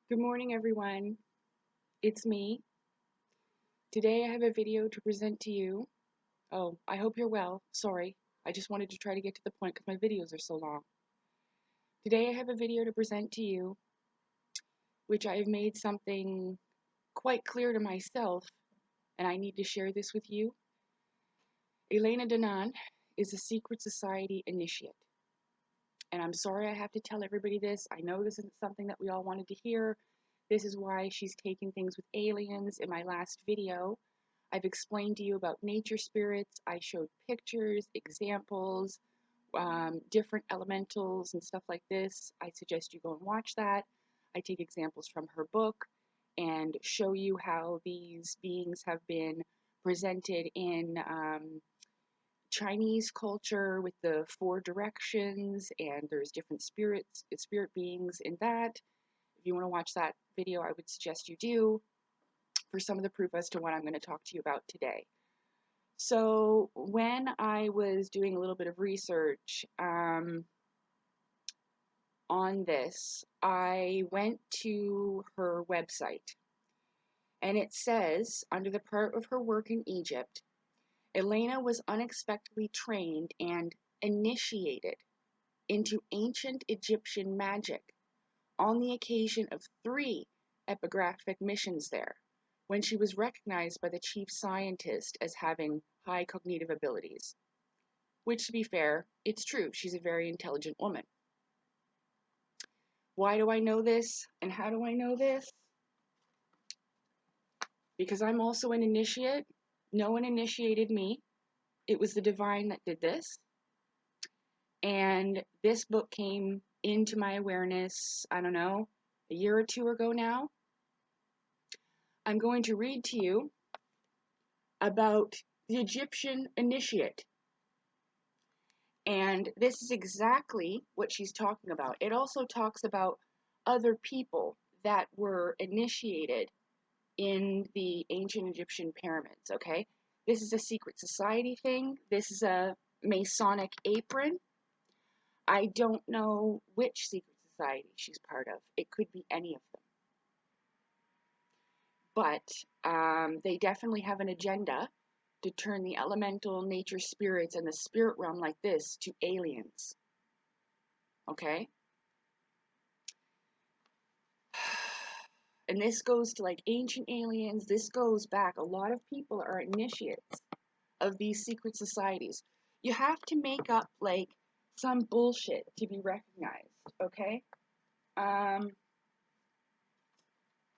Good morning, everyone. It's me. Today I have a video to present to you. Oh, I hope you're well. Sorry. I just wanted to try to get to the point because my videos are so long. Today I have a video to present to you, which I have made something quite clear to myself, and I need to share this with you. Elena Danan is a secret society initiate. And I'm sorry I have to tell everybody this. I know this isn't something that we all wanted to hear. This is why she's taking things with aliens. In my last video, I've explained to you about nature spirits. I showed pictures, examples, different elementals and stuff like this. I suggest you go and watch that. I take examples from her book and show you how these beings have been presented in Chinese culture with the 4 directions, and there's different spirit beings in that. If you want to watch that video, I would suggest you do for some of the proof as to what I'm going to talk to you about today. So when I was doing a little bit of research on this, I went to her website, and it says, under the part of her work in Egypt, Elena was unexpectedly trained and initiated into ancient Egyptian magic on the occasion of 3 epigraphic missions there, when she was recognized by the chief scientist as having high cognitive abilities. Which, to be fair, it's true. She's a very intelligent woman. Why do I know this, and how do I know this? Because I'm also an initiate. No one initiated me. It was the divine that did this. And this book came into my awareness, I don't know, a year or 2 ago now. I'm going to read to you about the Egyptian initiate. And this is exactly what she's talking about. It also talks about other people that were initiated in the ancient Egyptian pyramids, okay? This is a secret society thing. This is a Masonic apron. I don't know which secret society she's part of. It could be any of them. But they definitely have an agenda to turn the elemental nature spirits and the spirit realm like this to aliens. Okay? And this goes to like ancient aliens. This goes back. A lot of people are initiates of these secret societies. You have to make up like some bullshit to be recognized. Okay?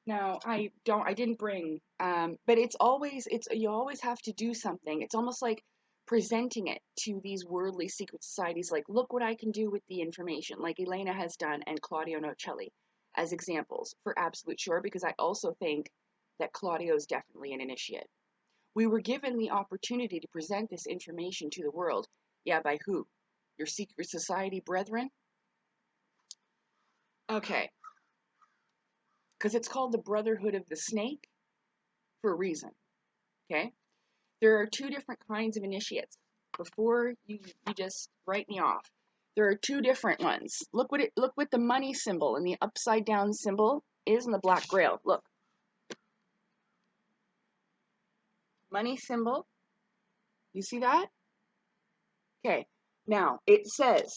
Now I didn't bring, but you always have to do something. It's almost like presenting it to these worldly secret societies, like, look what I can do with the information, like Elena has done and Claudio Nocelli as examples, for absolute sure, because I also think that Claudio is definitely an initiate. We were given the opportunity to present this information to the world. Yeah, by who? Your secret society brethren? Okay. Because it's called the Brotherhood of the Snake for a reason. Okay? There are 2 different kinds of initiates. Before you just write me off. There are 2 different ones. Look what the money symbol and the upside down symbol is in the black grail. Look. Money symbol. You see that? Okay. Now, it says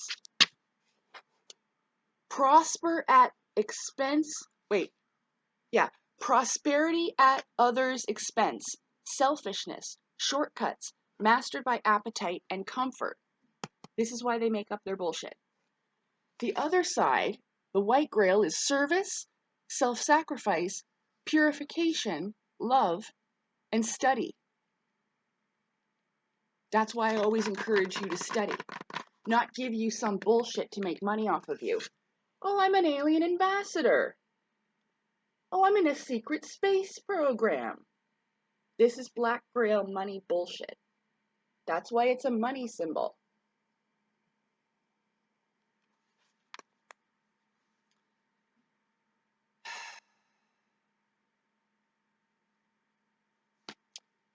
prosper at expense. Wait. Yeah. Prosperity at others' expense. Selfishness. Shortcuts. Mastered by appetite and comfort. This is why they make up their bullshit. The other side, the white grail, is service, self-sacrifice, purification, love, and study. That's why I always encourage you to study, not give you some bullshit to make money off of you. Oh, I'm an alien ambassador. Oh, I'm in a secret space program. This is Black Grail money bullshit. That's why it's a money symbol.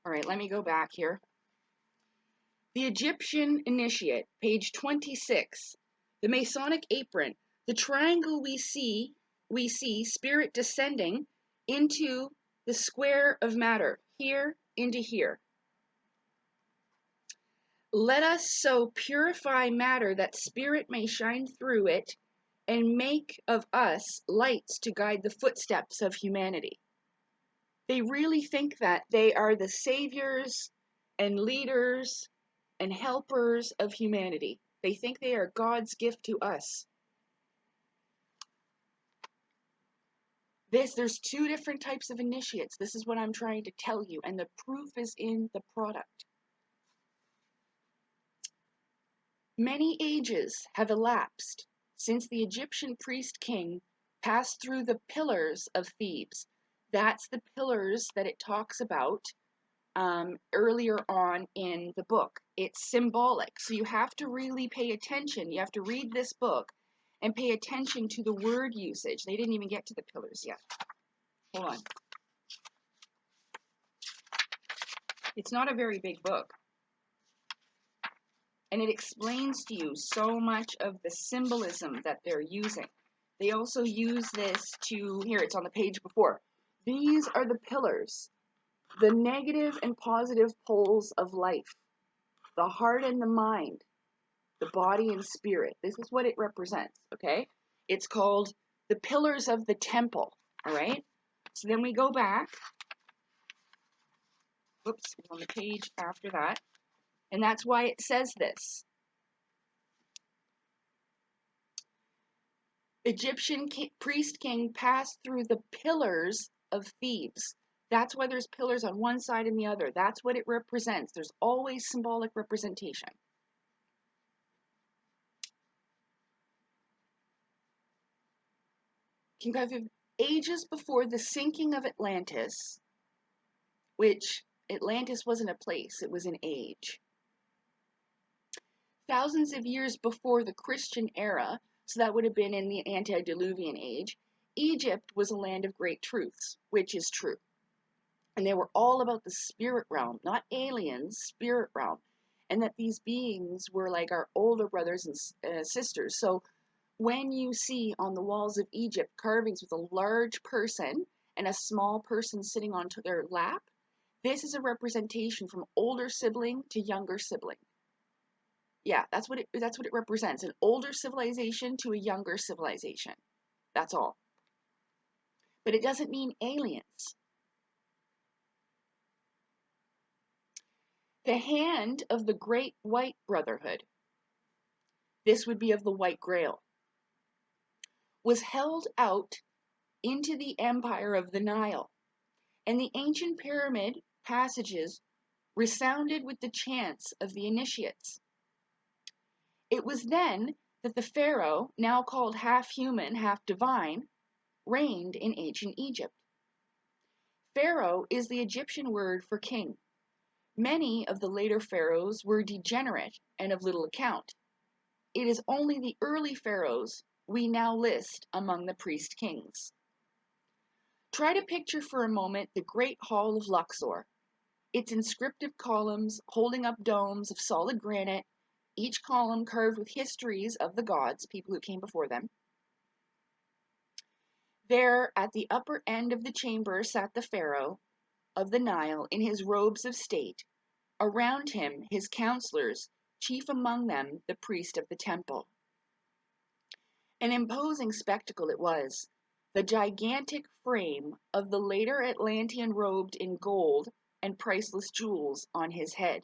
All right, let me go back here. The Egyptian Initiate, page 26. The Masonic apron. The triangle we see spirit descending into the square of matter, here into here. Let us so purify matter that spirit may shine through it and make of us lights to guide the footsteps of humanity. They really think that they are the saviors and leaders and helpers of humanity. They think they are God's gift to us. There's two different types of initiates. This is what I'm trying to tell you, and the proof is in the product. Many ages have elapsed since the Egyptian priest king passed through the pillars of Thebes. That's the pillars that it talks about earlier on in the book. It's symbolic, so you have to really pay attention. You have to read this book and pay attention to the word usage. They didn't even get to the pillars yet. Hold on. It's not a very big book. And it explains to you so much of the symbolism that they're using. They also use this to, here, it's on the page before. These are the pillars, the negative and positive poles of life, the heart and the mind, the body and spirit. This is what it represents, okay? It's called the pillars of the temple, all right? So then we go back. Whoops, on the page after that. And that's why it says this. Egyptian priest king passed through the pillars of Thebes. That's why there's pillars on one side and the other. That's what it represents. There's always symbolic representation. King Khufu, ages before the sinking of Atlantis, which Atlantis wasn't a place, it was an age. Thousands of years before the Christian era, so that would have been in the antediluvian age, Egypt was a land of great truths, which is true. And they were all about the spirit realm, not aliens, spirit realm. And that these beings were like our older brothers and sisters. So when you see on the walls of Egypt carvings with a large person and a small person sitting on their lap, this is a representation from older sibling to younger sibling. Yeah, that's what it represents. An older civilization to a younger civilization. That's all. But it doesn't mean aliens. The hand of the Great White Brotherhood, this would be of the White Grail, was held out into the empire of the Nile, and the ancient pyramid passages resounded with the chants of the initiates. It was then that the pharaoh, now called half human, half divine, reigned in ancient Egypt. Pharaoh is the Egyptian word for king. Many of the later pharaohs were degenerate and of little account. It is only the early pharaohs we now list among the priest kings. Try to picture for a moment the Great Hall of Luxor, its inscriptive columns holding up domes of solid granite, each column carved with histories of the gods, people who came before them. There, at the upper end of the chamber, sat the pharaoh of the Nile in his robes of state, around him his counselors, chief among them the priest of the temple. An imposing spectacle it was, the gigantic frame of the later Atlantean robed in gold and priceless jewels on his head.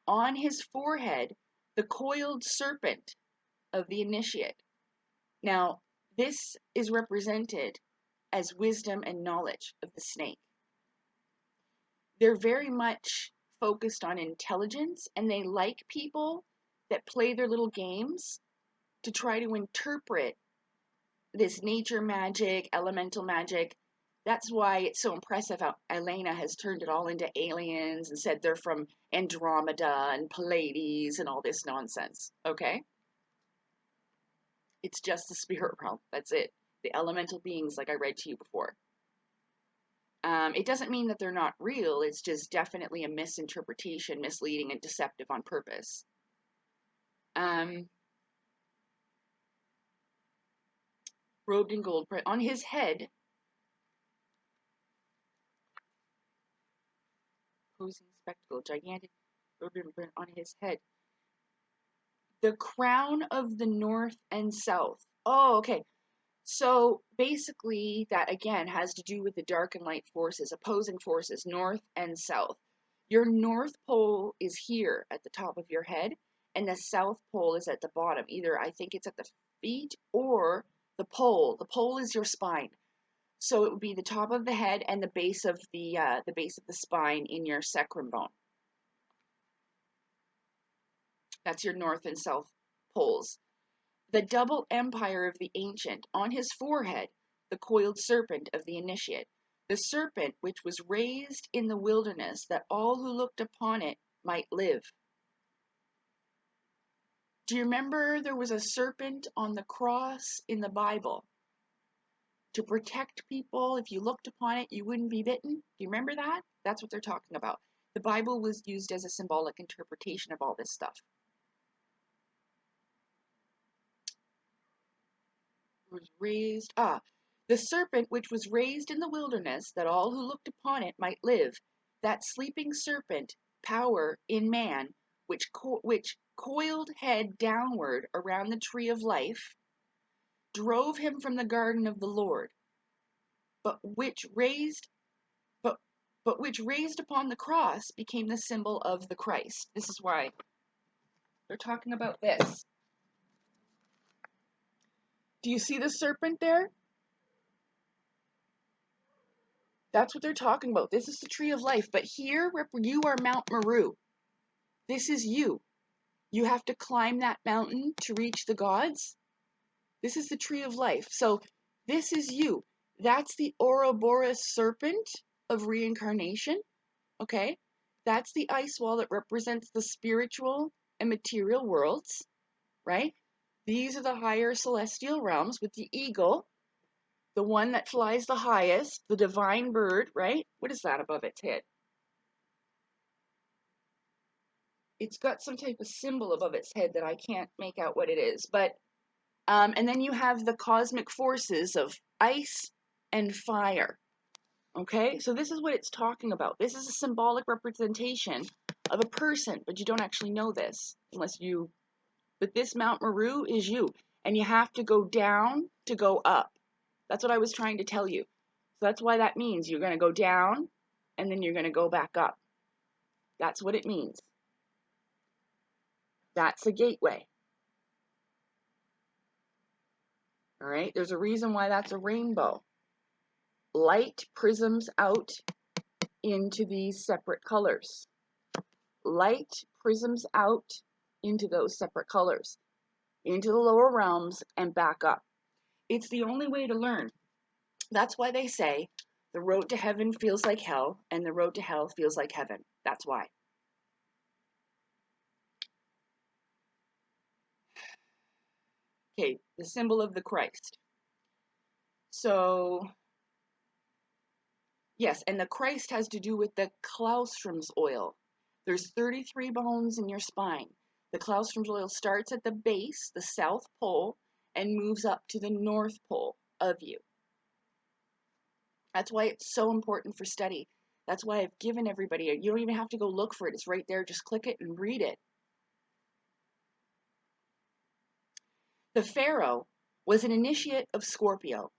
On his forehead, the coiled serpent of the initiate. Now, this is represented as wisdom and knowledge of the snake. They're very much focused on intelligence, and they like people that play their little games to try to interpret this nature magic, elemental magic. That's why it's so impressive how Elena has turned it all into aliens and said they're from Andromeda and Pleiades and all this nonsense, okay? It's just the spirit realm, that's it. The elemental beings like I read to you before. It doesn't mean that they're not real, it's just definitely a misinterpretation, misleading, and deceptive on purpose. Robed in gold, on his head, posing spectacle, gigantic, on his head. The crown of the north and south. Oh, okay. So basically, that again has to do with the dark and light forces, opposing forces, north and south. Your north pole is here at the top of your head, and the south pole is at the bottom. Either I think it's at the feet or the pole. The pole is your spine. So it would be the top of the head and the base of the spine in your sacrum bone. That's your north and south poles. The double empire of the ancient, on his forehead, the coiled serpent of the initiate. The serpent which was raised in the wilderness, that all who looked upon it might live. Do you remember there was a serpent on the cross in the Bible? To protect people, if you looked upon it, you wouldn't be bitten. Do you remember that? That's what they're talking about. The Bible was used as a symbolic interpretation of all this stuff. Was raised, the serpent which was raised in the wilderness, that all who looked upon it might live. That sleeping serpent, power in man, which coiled head downward around the tree of life, drove him from the garden of the Lord, but which raised upon the cross became the symbol of the Christ. This is why they're talking about this. Do you see the serpent there? That's what they're talking about. This is the tree of life. But here, you are Mount Meru. This is you. You have to climb that mountain to reach the gods. This is the tree of life. So this is you. That's the Ouroboros serpent of reincarnation. Okay? That's the ice wall that represents the spiritual and material worlds. Right? These are the higher celestial realms with the eagle. The one that flies the highest, the divine bird, right? What is that above its head? It's got some type of symbol above its head that I can't make out what it is. But, and then you have the cosmic forces of ice and fire. Okay, so this is what it's talking about. This is a symbolic representation of a person, but you don't actually know this unless you, but this Mount Meru is you. And you have to go down to go up. That's what I was trying to tell you. So that's why that means you're going to go down and then you're going to go back up. That's what it means. That's a gateway. All right, there's a reason why that's a rainbow. Light prisms out into these separate colors. Light prisms out into those separate colors, into the lower realms and back up. It's the only way to learn. That's why they say the road to heaven feels like hell and the road to hell feels like heaven. That's why. Okay, the symbol of the Christ. So, yes, and the Christ has to do with the Claustrum's oil. There's 33 bones in your spine. The Claustrum's oil starts at the base, the South Pole, and moves up to the North Pole of you. That's why it's so important for study. That's why I've given everybody, you don't even have to go look for it. It's right there. Just click it and read it. The Pharaoh was an initiate of Scorpio,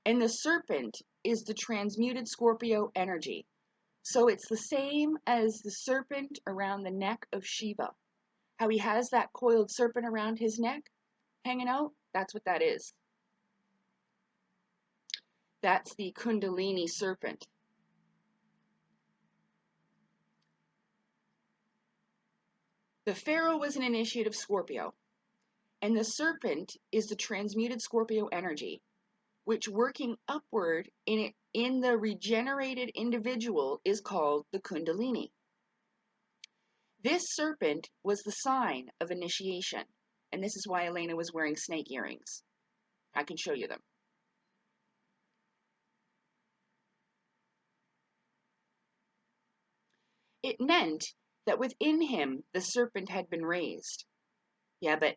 and the serpent is the transmuted Scorpio energy. So it's the same as the serpent around the neck of Shiva. How he has that coiled serpent around his neck hanging out, that's what that is. That's the Kundalini serpent. The Pharaoh was an initiate of Scorpio, and the serpent is the transmuted Scorpio energy, which working upward in the regenerated individual is called the Kundalini. This serpent was the sign of initiation, and this is why Elena was wearing snake earrings. I can show you them. It meant that within him the serpent had been raised. Yeah, but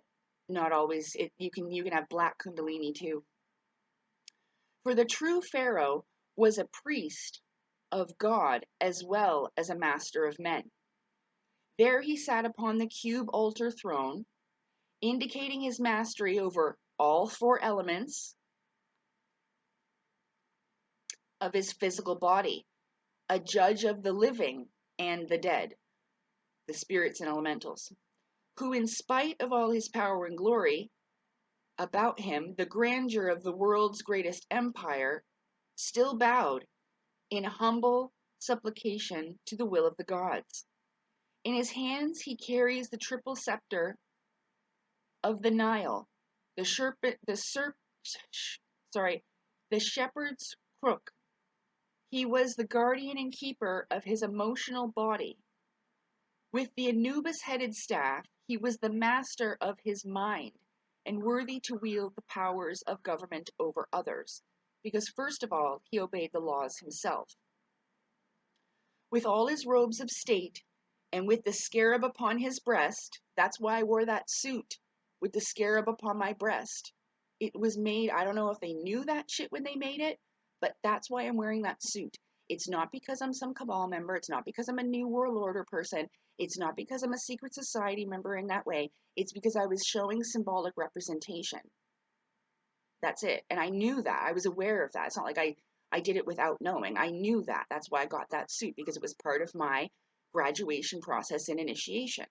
not always. You can have black Kundalini too. For the true Pharaoh was a priest of God as well as a master of men. There he sat upon the cube altar throne, indicating his mastery over all four elements of his physical body, a judge of the living and the dead, the spirits and elementals, who in spite of all his power and glory about him, the grandeur of the world's greatest empire, still bowed in humble supplication to the will of the gods. In his hands he carries the triple scepter of the Nile, the shepherd's crook. He was the guardian and keeper of his emotional body. With the Anubis-headed staff, he was the master of his mind and worthy to wield the powers of government over others, because first of all, he obeyed the laws himself. With all his robes of state, and with the scarab upon his breast, that's why I wore that suit, with the scarab upon my breast. It was made, I don't know if they knew that shit when they made it, but that's why I'm wearing that suit. It's not because I'm some cabal member, it's not because I'm a New World Order person, it's not because I'm a secret society member in that way, it's because I was showing symbolic representation. That's it. And I knew that. I was aware of that. It's not like I did it without knowing. I knew that. That's why I got that suit, because it was part of my graduation process and initiation.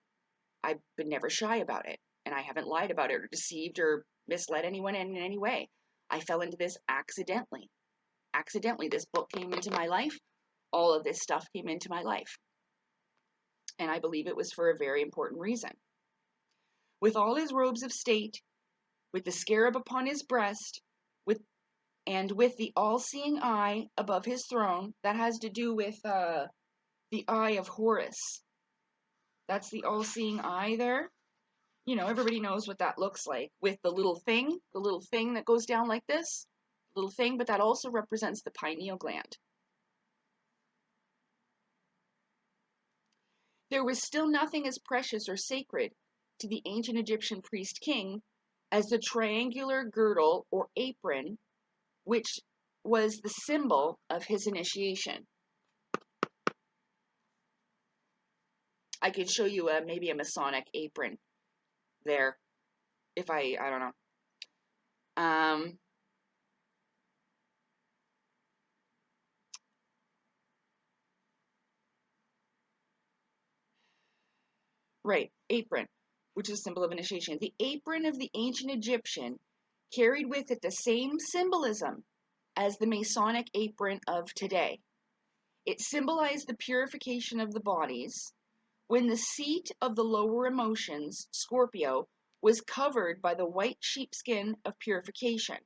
I've been never shy about it, and I haven't lied about it or deceived or misled anyone in any way. I fell into this accidentally. Accidentally, this book came into my life. All of this stuff came into my life. And I believe it was for a very important reason. With all his robes of state, with the scarab upon his breast, with the all-seeing eye above his throne, that has to do with the eye of Horus. That's the all-seeing eye there. You know, everybody knows what that looks like, with the little thing that goes down like this, little thing, but that also represents the pineal gland. There was still nothing as precious or sacred to the ancient Egyptian priest king as the triangular girdle or apron, which was the symbol of his initiation. I could show you maybe a Masonic apron there, if I don't know. Right, apron, which is a symbol of initiation. The apron of the ancient Egyptian carried with it the same symbolism as the Masonic apron of today. It symbolized the purification of the bodies, when the seat of the lower emotions, Scorpio, was covered by the white sheepskin of purification.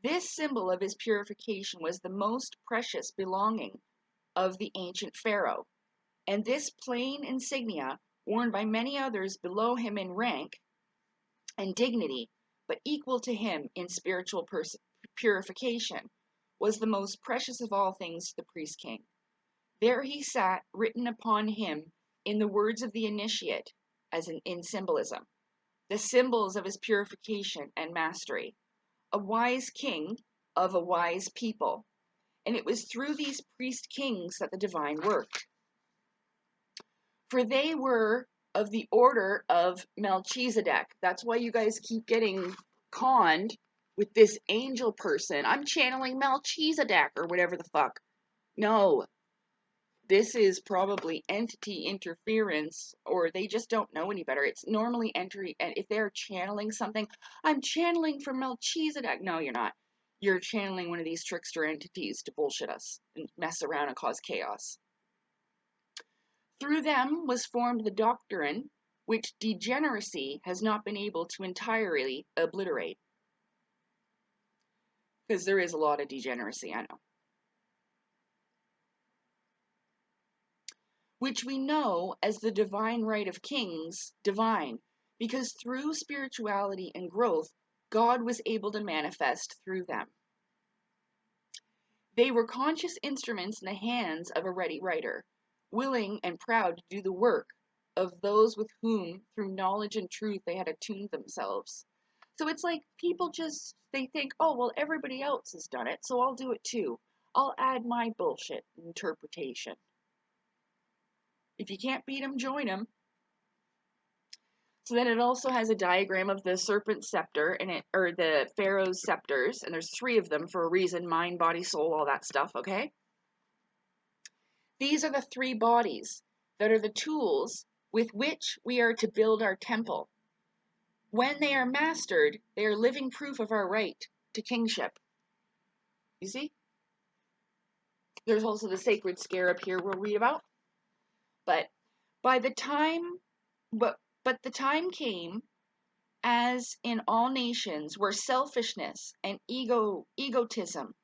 This symbol of his purification was the most precious belonging of the ancient pharaoh, and this plain insignia, worn by many others below him in rank and dignity, but equal to him in spiritual purification, was the most precious of all things to the priest king. There he sat, written upon him in the words of the initiate, as in symbolism, the symbols of his purification and mastery, a wise king of a wise people. And it was through these priest kings that the divine worked. For they were of the order of Melchisedec. That's why you guys keep getting conned with this angel person. I'm channeling Melchisedec or whatever the fuck. No. This is probably entity interference, or they just don't know any better. It's normally entry, and if they're channeling something, I'm channeling for Melchisedec. No, you're not. you're channeling one of these trickster entities to bullshit us and mess around and cause chaos. Through them was formed the doctrine which degeneracy has not been able to entirely obliterate. Because there is a lot of degeneracy, I know. Which we know as the divine right of kings, divine, because through spirituality and growth, God was able to manifest through them. They were conscious instruments in the hands of a ready writer, willing and proud to do the work of those with whom, through knowledge and truth, they had attuned themselves. So it's like people just, they think, oh, well, everybody else has done it, so I'll do it too. I'll add my bullshit interpretation. If you can't beat them, join them. So then it also has a diagram of the serpent scepter and or the Pharaoh's scepters, and there's 3 of them for a reason: mind, body, soul, all that stuff, okay? These are the 3 bodies that are the tools with which we are to build our temple. When they are mastered, they are living proof of our right to kingship. You see? There's also the sacred scarab here we'll read about. But by the time, but the time came, as in all nations, where selfishness and egotism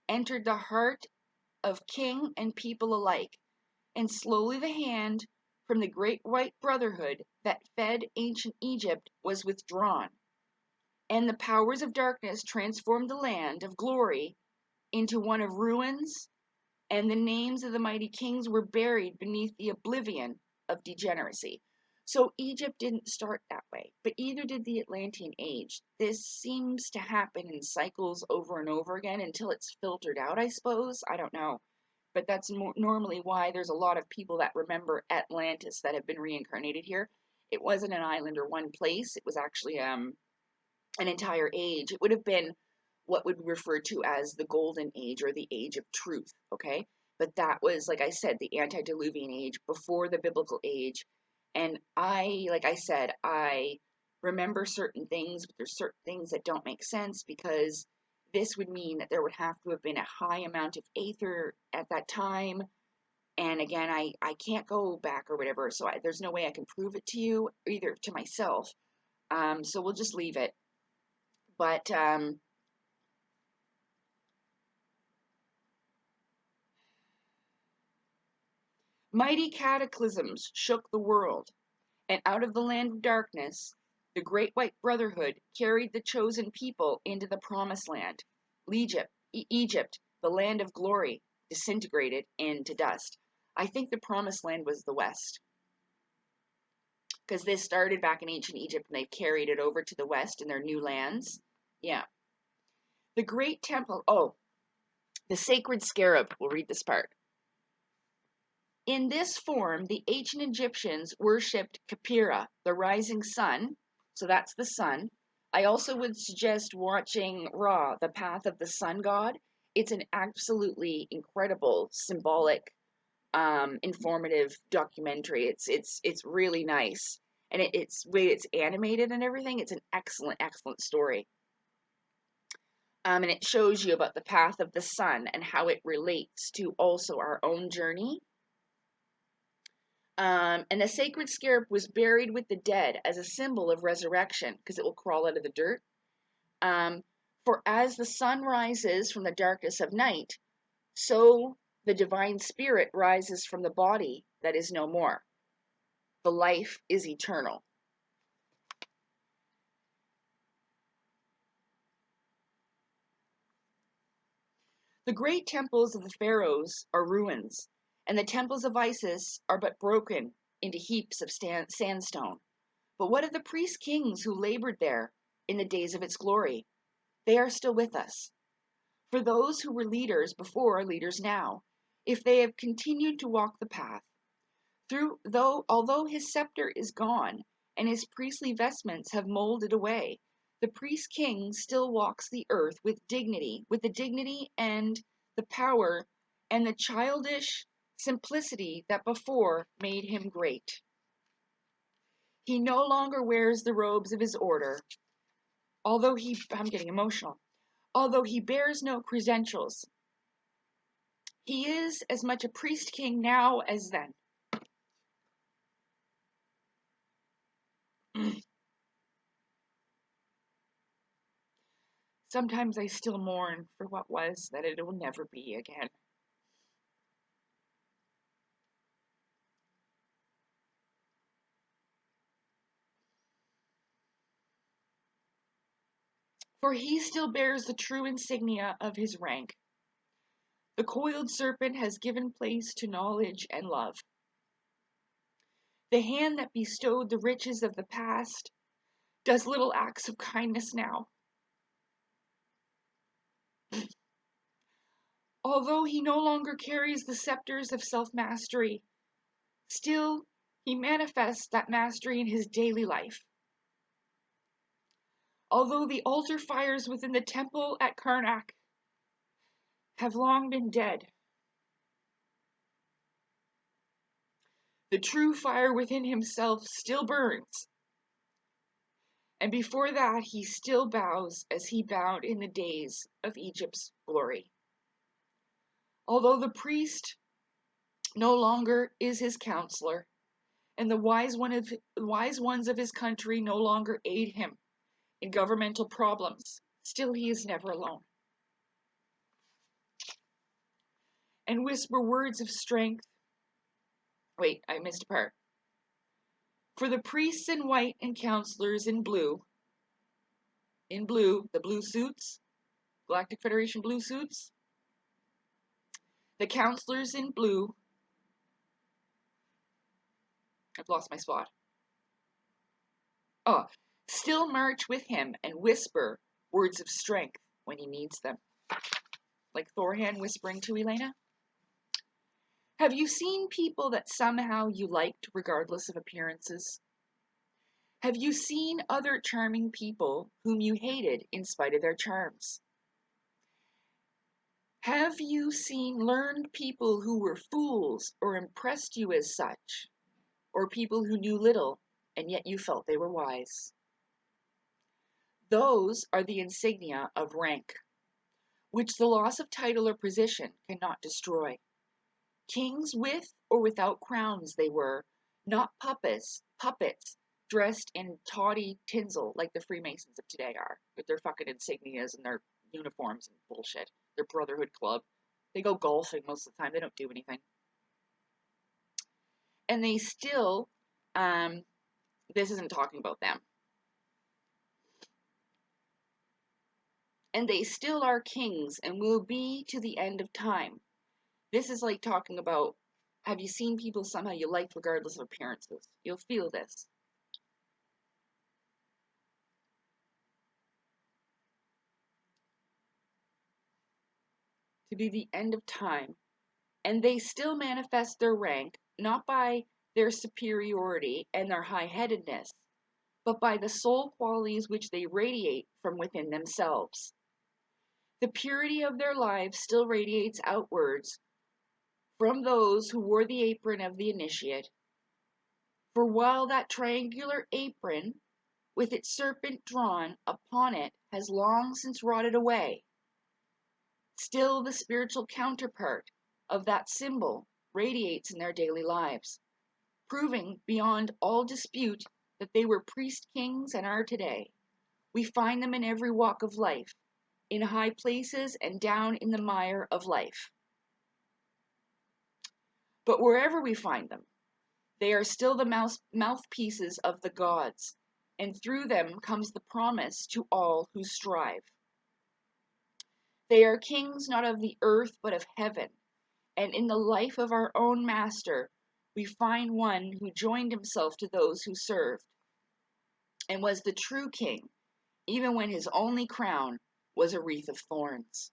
entered the heart of king and people alike, and slowly the hand from the great white brotherhood that fed ancient Egypt was withdrawn, and the powers of darkness transformed the land of glory into one of ruins, and the names of the mighty kings were buried beneath the oblivion of degeneracy. So Egypt didn't start that way, but either did the Atlantean age. This seems to happen in cycles over and over again until it's filtered out, I suppose. I don't know. But that's normally why there's a lot of people that remember Atlantis that have been reincarnated here. It wasn't an island or one place. It was actually an entire age. It would have been what would be referred to as the golden age or the age of truth, okay? But that was, like I said, the antediluvian age before the biblical age. And like I said, I remember certain things, but there's certain things that don't make sense, because this would mean that there would have to have been a high amount of aether at that time. And again, I can't go back or whatever, so there's no way I can prove it to you, either to myself. So we'll just leave it. But mighty cataclysms shook the world, and out of the land of darkness, the great white brotherhood carried the chosen people into the promised land. Egypt, the land of glory, disintegrated into dust. I think the promised land was the west, because this started back in ancient Egypt and they've carried it over to the west in their new lands. Yeah. The great temple, the sacred scarab, we'll read this part. In this form, the ancient Egyptians worshipped Khepera, the rising sun. So that's the sun. I also would suggest watching Ra, the Path of the Sun God. It's an absolutely incredible, symbolic, informative documentary. It's really nice, and it's way it's animated and everything. It's an excellent story. And it shows you about the path of the sun and how it relates to also our own journey. And the sacred scarab was buried with the dead as a symbol of resurrection, because it will crawl out of the dirt. For as the sun rises from the darkness of night, so the divine spirit rises from the body that is no more. The life is eternal. The great temples of the Pharaohs are ruins, and the temples of Isis are but broken into heaps of sandstone. But what of the priest kings who labored there in the days of its glory? They are still with us. For those who were leaders before are leaders now, if they have continued to walk the path. Although his scepter is gone and his priestly vestments have molded away, the priest king still walks the earth with the dignity and the power and the childish simplicity that before made him great. He no longer wears the robes of his order, I'm getting emotional. Although he bears no credentials, he is as much a priest king now as then. Sometimes I still mourn for what was, that it will never be again. For he still bears the true insignia of his rank. The coiled serpent has given place to knowledge and love. The hand that bestowed the riches of the past does little acts of kindness now. Although he no longer carries the scepters of self-mastery, still he manifests that mastery in his daily life. Although the altar fires within the temple at Karnak have long been dead, the true fire within himself still burns. And before that, he still bows as he bowed in the days of Egypt's glory. Although the priest no longer is his counselor, and the wise ones of his country no longer aid him in governmental problems, still he is never alone. And whisper words of strength. Wait, I missed a part. For the priests in white and counselors in blue, the blue suits, Galactic Federation blue suits, the counselors in blue, I've lost my spot. Oh, still march with him and whisper words of strength when he needs them. Like Thorhan whispering to Elena. Have you seen people that somehow you liked regardless of appearances? Have you seen other charming people whom you hated in spite of their charms? Have you seen learned people who were fools or impressed you as such? Or people who knew little and yet you felt they were wise? Those are the insignia of rank, which the loss of title or position cannot destroy. Kings with or without crowns they were, not puppets dressed in tawdry tinsel like the Freemasons of today are, with their fucking insignias and their uniforms and bullshit, their brotherhood club. They go golfing most of the time, they don't do anything. And they still, this isn't talking about them. And they still are kings and will be to the end of time. This is like talking about, have you seen people somehow you liked regardless of appearances? You'll feel this. To be the end of time. And they still manifest their rank, not by their superiority and their high-headedness, but by the soul qualities which they radiate from within themselves. The purity of their lives still radiates outwards from those who wore the apron of the initiate. For while that triangular apron, with its serpent drawn upon it, has long since rotted away, still the spiritual counterpart of that symbol radiates in their daily lives, proving beyond all dispute that they were priest kings and are today. We find them in every walk of life, in high places and down in the mire of life. But wherever we find them, they are still the mouthpieces of the gods, and through them comes the promise to all who strive. They are kings not of the earth but of heaven, and in the life of our own master, we find one who joined himself to those who served, and was the true king, even when his only crown was a wreath of thorns.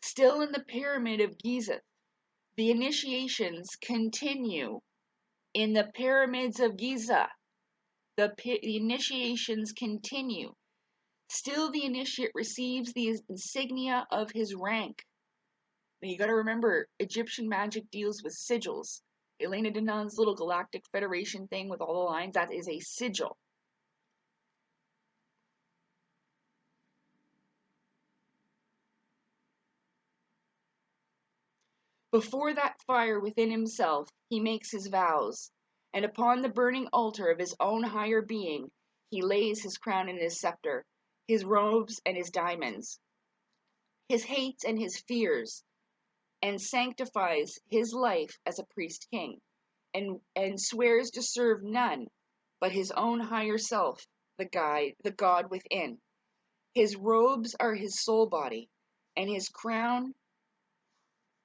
Still in the pyramid of Giza, the initiations continue. In the pyramids of Giza, the initiations continue. Still the initiate receives the insignia of his rank. You gotta remember, Egyptian magic deals with sigils. Elena Danan's little Galactic Federation thing with all the lines, that is a sigil. Before that fire within himself, he makes his vows, and upon the burning altar of his own higher being, he lays his crown and his scepter, his robes and his diamonds, his hates and his fears, and sanctifies his life as a priest king, and swears to serve none but his own higher self, the God within. His robes are his soul body, and his crown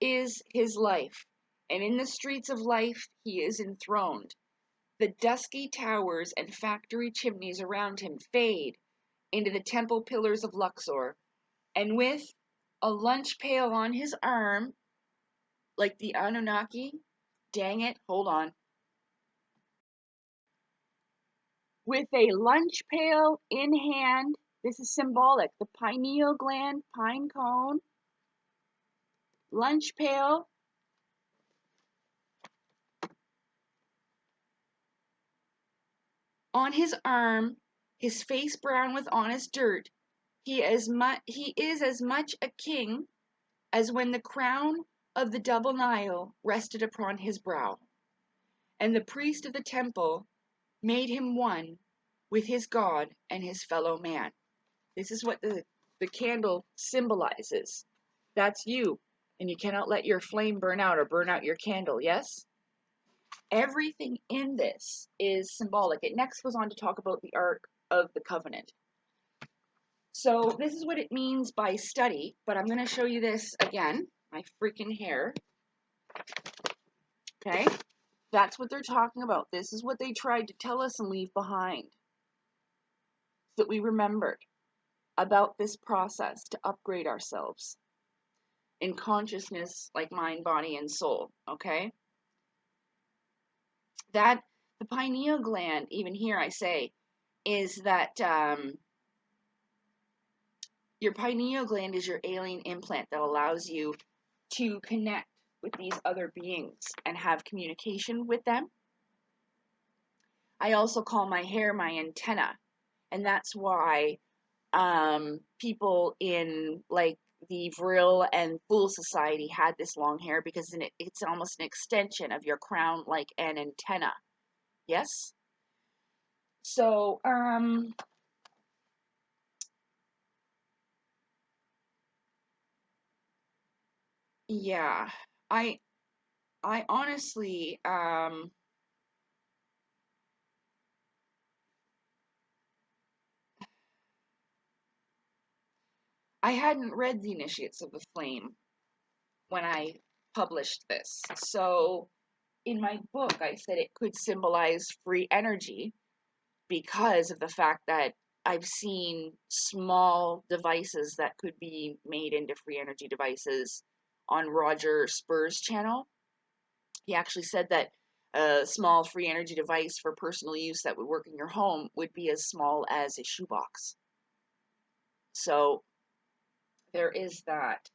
is his life, and in the streets of life he is enthroned. The dusky towers and factory chimneys around him fade into the temple pillars of Luxor, and with a lunch pail on his arm, like the Anunnaki, dang it, hold on. With a lunch pail in hand, this is symbolic, the pineal gland, pine cone, lunch pail, on his arm, his face brown with honest dirt, he is as much a king as when the crown of the double Nile rested upon his brow, and the priest of the temple made him one with his God and his fellow man. This is what the candle symbolizes. That's you, and you cannot let your flame burn out or burn out your candle, yes? Everything in this is symbolic. It next goes on to talk about the Ark of the Covenant. So this is what it means by study, but I'm going to show you this again. My freaking hair. Okay? That's what they're talking about. This is what they tried to tell us and leave behind. So that we remembered about this process to upgrade ourselves in consciousness, like mind, body, and soul. Okay? That, the pineal gland, even here I say, is that your pineal gland is your alien implant that allows you to connect with these other beings and have communication with them. I also call my hair my antenna, and that's why people in like the Vril and Fool Society had this long hair, because it's almost an extension of your crown, like an antenna. Yes? So, yeah, I honestly, I hadn't read The Initiates of the Flame when I published this. So in my book, I said it could symbolize free energy because of the fact that I've seen small devices that could be made into free energy devices on Roger Spur's channel. He actually said that a small free energy device for personal use that would work in your home would be as small as a shoebox. So there is that.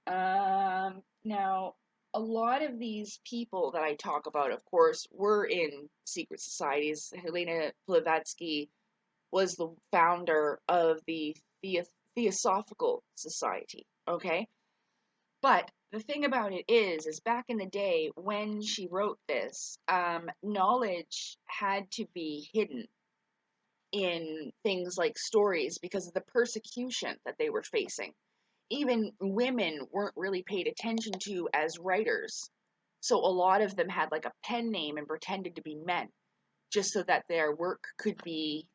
Now, a lot of these people that I talk about, of course, were in secret societies. Helena Blavatsky was the founder of the Theosophical Society, okay? But the thing about it is back in the day when she wrote this, knowledge had to be hidden in things like stories because of the persecution that they were facing. Even women weren't really paid attention to as writers. So a lot of them had like a pen name and pretended to be men just so that their work could be,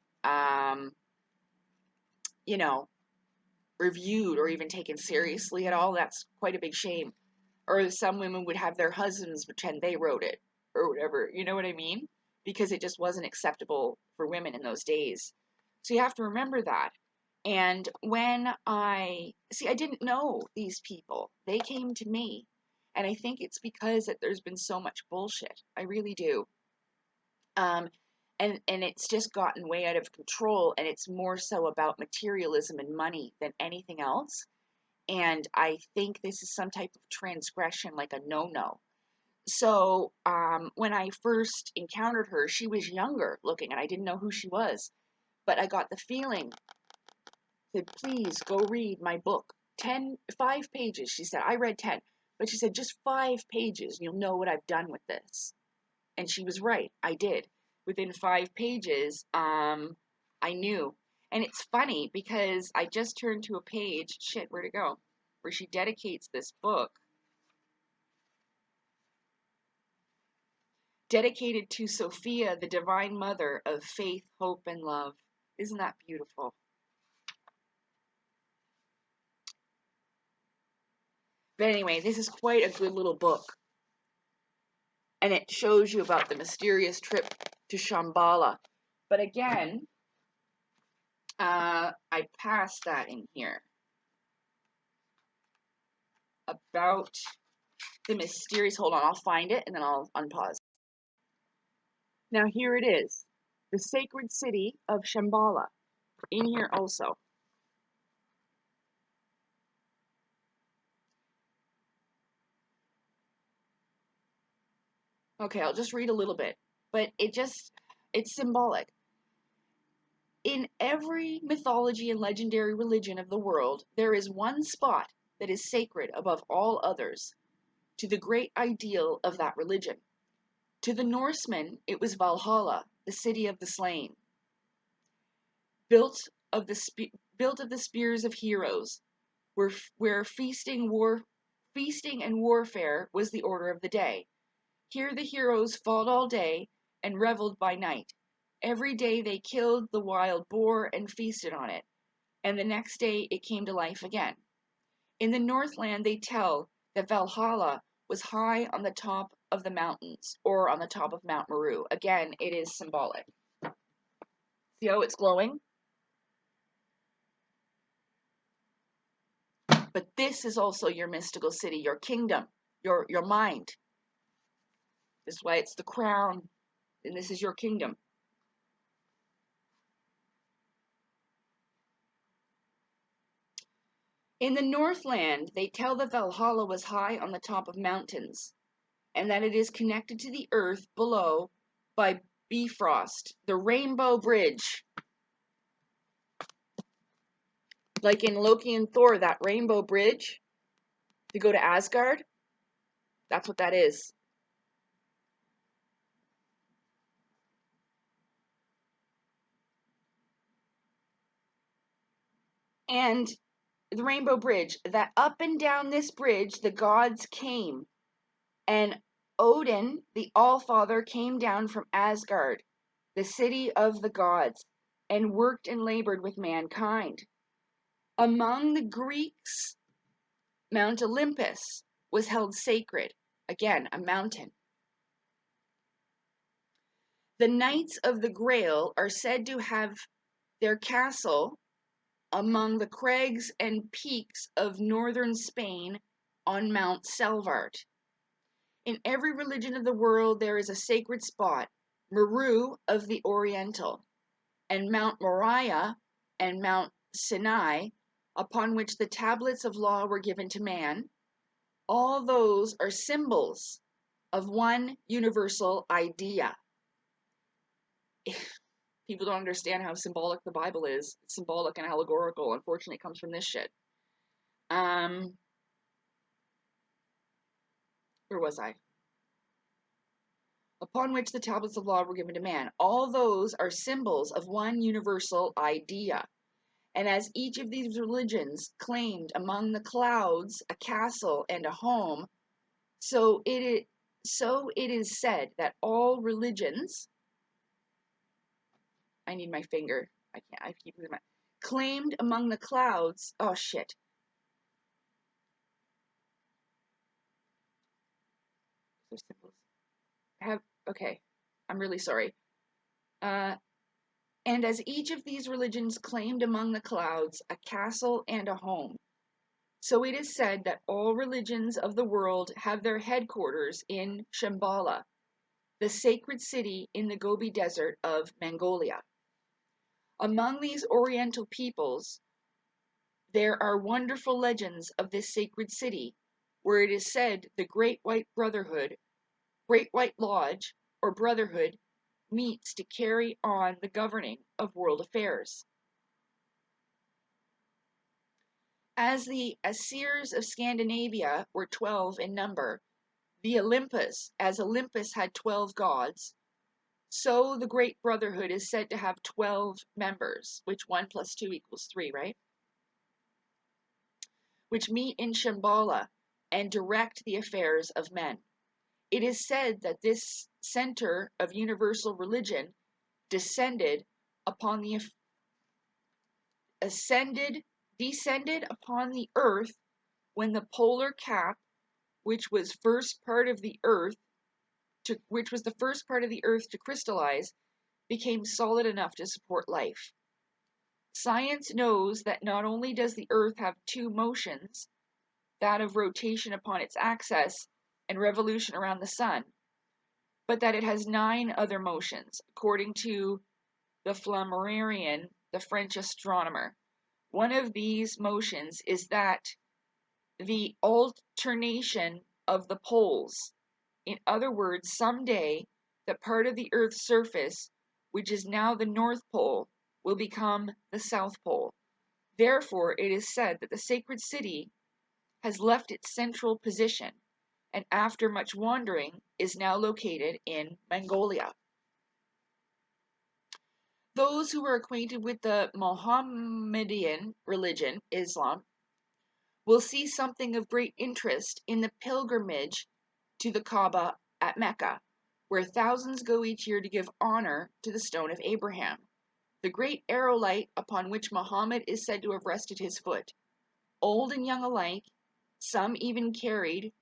you know, reviewed or even taken seriously at all. That's quite a big shame. Or some women would have their husbands pretend they wrote it or whatever. You know what I mean? Because it just wasn't acceptable for women in those days. So you have to remember that. And when I didn't know these people. They came to me. And I think it's because that there's been so much bullshit. I really do. Um, and it's just gotten way out of control. And it's more so about materialism and money than anything else. And I think this is some type of transgression, like a no-no. So when I first encountered her, she was younger looking, and I didn't know who she was. But I got the feeling that, please go read my book. 5 pages, she said. I read 10. But she said, just 5 pages, and you'll know what I've done with this. And she was right. I did. Within 5 pages, I knew. And it's funny because I just turned to a page, shit, where'd it go? Where she dedicates this book. Dedicated to Sophia, the Divine Mother of Faith, Hope, and Love. Isn't that beautiful? But anyway, this is quite a good little book. And it shows you about the mysterious trip to Shambala. But again, I passed that in here. About the mysterious, hold on, I'll find it and then I'll unpause. Now here it is. The sacred city of Shambala. In here also. Okay, I'll just read a little bit. But it's symbolic. In every mythology and legendary religion of the world, there is one spot that is sacred above all others to the great ideal of that religion. To the Norsemen, it was Valhalla, the city of the slain, built of the spears of heroes, where feasting and warfare was the order of the day. Here the heroes fought all day and reveled by night. Every day they killed the wild boar and feasted on it, and the next day it came to life again. In the Northland they tell that Valhalla was high on the top of the mountains, or on the top of Mount Meru. Again, it is symbolic. See how it's glowing? But this is also your mystical city, your kingdom, your mind. This is why it's the crown, and this is your kingdom. In the Northland, they tell that Valhalla was high on the top of mountains, and that it is connected to the earth below by Bifrost, the Rainbow Bridge. Like in Loki and Thor, that Rainbow Bridge to go to Asgard, that's what that is. And the Rainbow Bridge, that up and down this bridge the gods came, and Odin, the Allfather, came down from Asgard, the city of the gods, and worked and labored with mankind. Among the Greeks, Mount Olympus was held sacred. Again, a mountain. The Knights of the Grail are said to have their castle among the crags and peaks of northern Spain on Mount Selvart. In every religion of the world there is a sacred spot, Meru of the Oriental, and Mount Moriah and Mount Sinai, upon which the tablets of law were given to man. All those are symbols of one universal idea. People don't understand how symbolic the Bible is. It's symbolic and allegorical. Unfortunately, it comes from this shit. Where was I? Upon which the tablets of law were given to man. All those are symbols of one universal idea. And as each of these religions claimed among the clouds a castle and a home, so it is said that all religions, I need my finger, I keep losing my, claimed among the clouds, oh shit. Okay, I'm really sorry. And as each of these religions claimed among the clouds a castle and a home, so it is said that all religions of the world have their headquarters in Shambhala, the sacred city in the Gobi Desert of Mongolia. Among these Oriental peoples, there are wonderful legends of this sacred city, where it is said the Great White Lodge, or Brotherhood, meets to carry on the governing of world affairs. As the Aesir's of Scandinavia were 12 in number, as Olympus had 12 gods, so the Great Brotherhood is said to have 12 members, which 1 plus 2 equals 3, right? Which meet in Shambala and direct the affairs of men. It is said that this center of universal religion descended upon the earth when the polar cap, which was the first part of the earth to crystallize, became solid enough to support life. Science knows that not only does the earth have two motions, that of rotation upon its axis and revolution around the sun, but that it has 9 other motions, according to the Flammarion, the French astronomer. One of these motions is that the alternation of the poles. In other words, someday, the part of the Earth's surface, which is now the North Pole, will become the South Pole. Therefore, it is said that the sacred city has left its central position, and after much wandering, is now located in Mongolia. Those who are acquainted with the Mohammedan religion, Islam, will see something of great interest in the pilgrimage to the Kaaba at Mecca, where thousands go each year to give honor to the stone of Abraham, the great aerolite upon which Muhammad is said to have rested his foot. Old and young alike, some even carried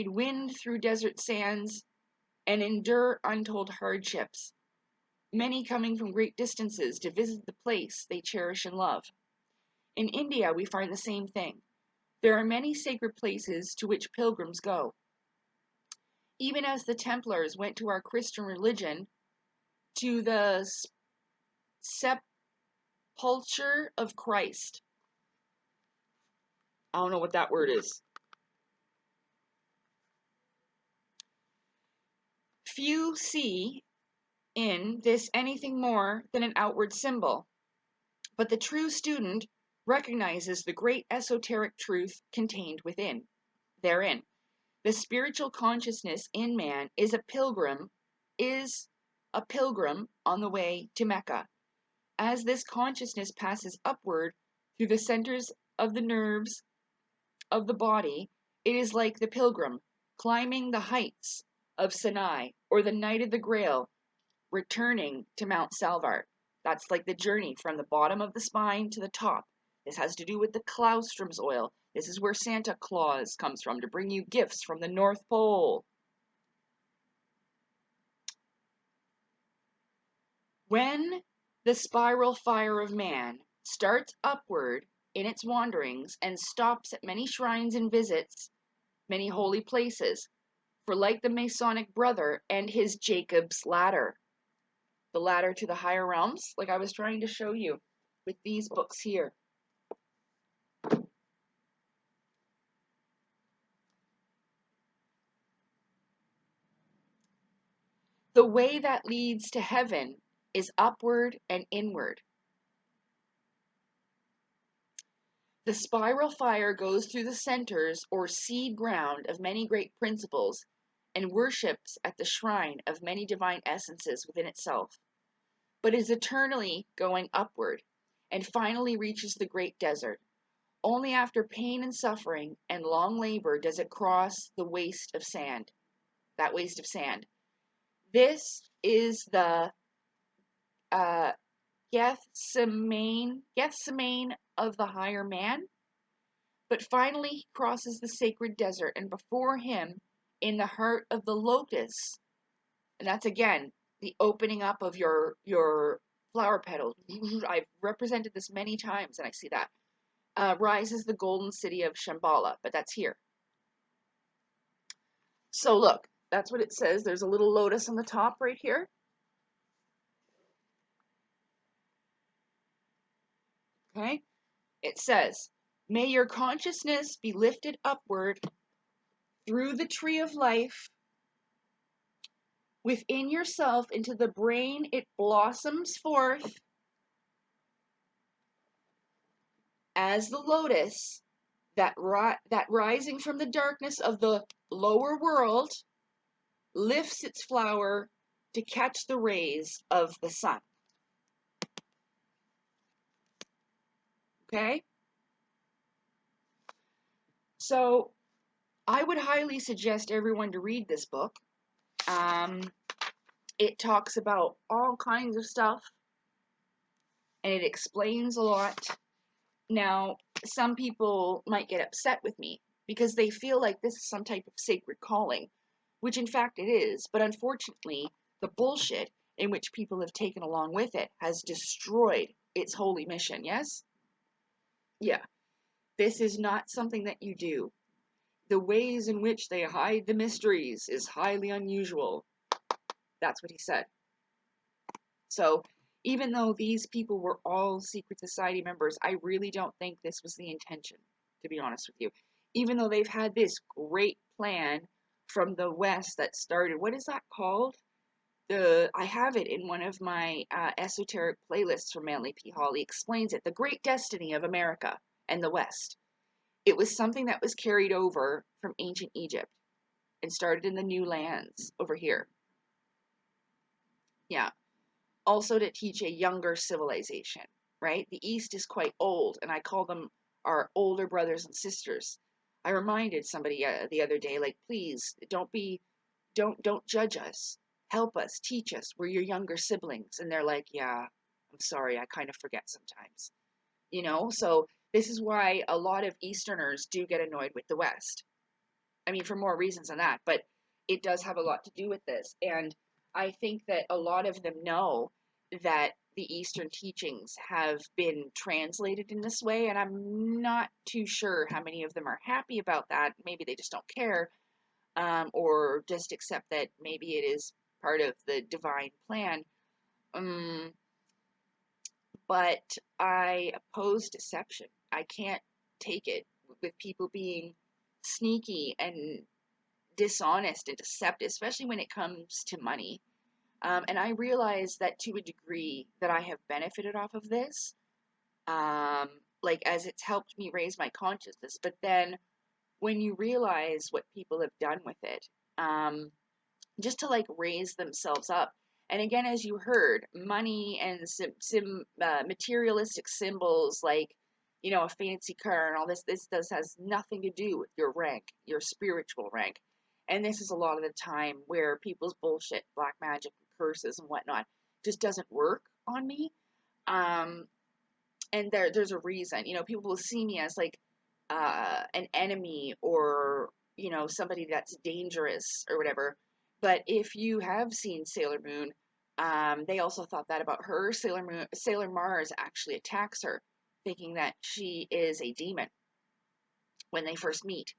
wind through desert sands and endure untold hardships, many coming from great distances to visit the place they cherish and love. In India, we find the same thing. There are many sacred places to which pilgrims go. Even as the Templars went to our Christian religion, to the sepulchre of Christ. I don't know what that word is. Few see in this anything more than an outward symbol, but the true student recognizes the great esoteric truth contained therein. The spiritual consciousness in man is a pilgrim on the way to Mecca. As this consciousness passes upward through the centers of the nerves of the body, it is like the pilgrim climbing the heights of Sinai or the Knight of the Grail returning to Mount Salvar. That's like the journey from the bottom of the spine to the top. This has to do with the Claustrum's oil. This is where Santa Claus comes from to bring you gifts from the North Pole. When the spiral fire of man starts upward in its wanderings and stops at many shrines and visits many holy places, for like the Masonic brother and his Jacob's ladder, the ladder to the higher realms, like I was trying to show you with these books here. The way that leads to heaven is upward and inward. The spiral fire goes through the centers or seed ground of many great principles and worships at the shrine of many divine essences within itself, but is eternally going upward and finally reaches the great desert. Only after pain and suffering and long labor does it cross the waste of sand, that waste of sand. This is the Gethsemane of the higher man. But finally he crosses the sacred desert, and before him, in the heart of the lotus, and that's again the opening up of your flower petals. I've represented this many times, and I see that. Rises the golden city of Shambala, but that's here. So look, that's what it says. There's a little lotus on the top right here. Okay? It says, may your consciousness be lifted upward through the tree of life within yourself into the brain. It blossoms forth as the lotus that rising from the darkness of the lower world lifts its flower to catch the rays of the sun. Okay? So I would highly suggest everyone to read this book. It talks about all kinds of stuff, and it explains a lot. Now, some people might get upset with me because they feel like this is some type of sacred calling, which in fact it is, but unfortunately, the bullshit in which people have taken along with it has destroyed its holy mission, yes? Yeah. This is not something that you do. The ways in which they hide the mysteries is highly unusual. That's what he said. So, even though these people were all secret society members, I really don't think this was the intention, to be honest with you. Even though they've had this great plan from the West that started, what is that called? I have it in one of my esoteric playlists from Manly P. Hall. He explains it, the great destiny of America and the West. It was something that was carried over from ancient Egypt and started in the new lands over here. Yeah. Also to teach a younger civilization, right? The East is quite old, and I call them our older brothers and sisters. I reminded somebody the other day, like, please don't judge us. Help us, teach us. We're your younger siblings. And they're like, yeah, I'm sorry, I kind of forget sometimes. So this is why a lot of Easterners do get annoyed with the West. I mean, for more reasons than that, but it does have a lot to do with this. And I think that a lot of them know that the Eastern teachings have been translated in this way, and I'm not too sure how many of them are happy about that. Maybe they just don't care, or just accept that maybe it is part of the divine plan. But I oppose deception. I can't take it with people being sneaky and dishonest and deceptive, especially when it comes to money. And I realize that to a degree that I have benefited off of this, like as it's helped me raise my consciousness. But then when you realize what people have done with it, just to like raise themselves up. And again, as you heard, money and materialistic symbols like, a fancy car and all this has nothing to do with your rank, your spiritual rank. And this is a lot of the time where people's bullshit, black magic, curses and whatnot just doesn't work on me. And there's a reason. People will see me as like an enemy or somebody that's dangerous or whatever. But if you have seen Sailor Moon, they also thought that about her. Sailor Mars actually attacks her, thinking that she is a demon when they first meet,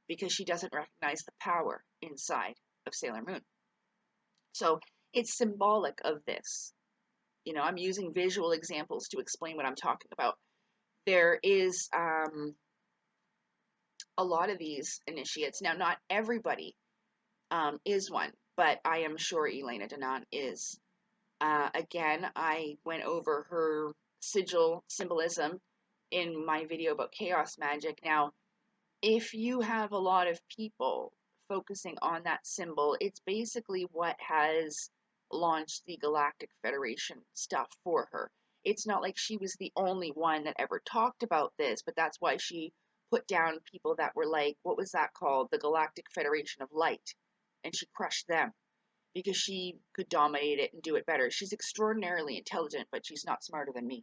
because she doesn't recognize the power inside of Sailor Moon. So it's symbolic of this. I'm using visual examples to explain what I'm talking about. There is a lot of these initiates. Now, not everybody is one, but I am sure Elena Danan is. Again, I went over her Sigil symbolism in my video about chaos magic. Now, if you have a lot of people focusing on that symbol, it's basically what has launched the Galactic Federation stuff for her. It's not like she was the only one that ever talked about this, but that's why she put down people that were like, what was that called? The Galactic Federation of Light. And she crushed them because she could dominate it and do it better. She's extraordinarily intelligent, but she's not smarter than me.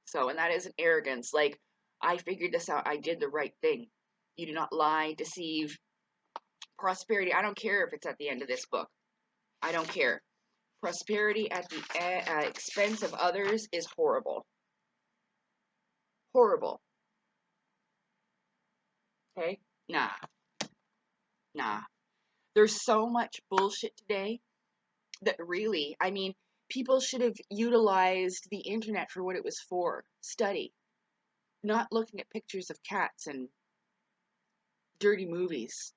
So, and that isn't arrogance. Like, I figured this out. I did the right thing. You do not lie, deceive. Prosperity, I don't care if it's at the end of this book. I don't care. Prosperity at the expense of others is horrible. Horrible. Okay? Nah. Nah. There's so much bullshit today that really, I mean, people should have utilized the internet for what it was for. Study. Not looking at pictures of cats and dirty movies.